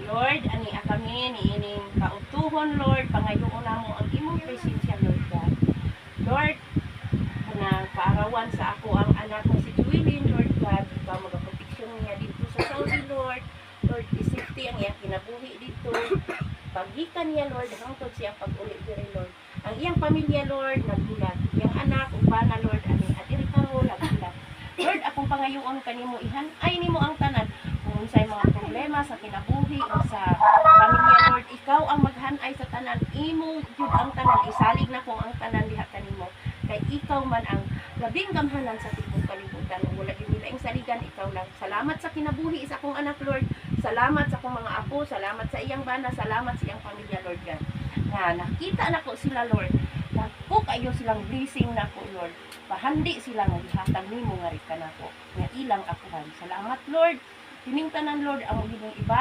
Lord, ani kami niining kautuhon, Lord, pangayoon namo ang imong presensya, Lord God. Lord, na paarawan sa ako ang anak ko si Juilin, Lord God, ikaw magaproteksyon niya dito sa Saudi, Lord. Lord, isafety ang iyang kinabuhi dito. Pagikan niya, Lord, hangtod siya pag-uli diri, Lord. Ang iyang pamilya, Lord, nagulat. Iyang anak, ubana, Lord, ani adiri karo nagulat. Lord, akong pangayoon kanimo ihanay nimo ang tanan kung unsay mga problema sa kinabuhi o sa pamilya, Lord, ikaw ang maghanay sa tanan, imo jud ang tanan, isalig na kung ang tanan diha kanimo. Kay ikaw man ang labing gamhanan sa tibok kalibutan, wala gyud nila ing saligan, ikaw lang. Salamat sa kinabuhi sa akong anak, Lord. Salamat sa akong mga apo, salamat sa iyang bana, salamat sa iyang pamilya, Lord God. Na nakita na ko sila, Lord. Nako kayo silang blessing na ko, Lord. Pahandi sila nga gihatag nimo nga rin kanako nga ilang akuhan. Salamat, Lord. Tining tanan, Lord, ang gining iban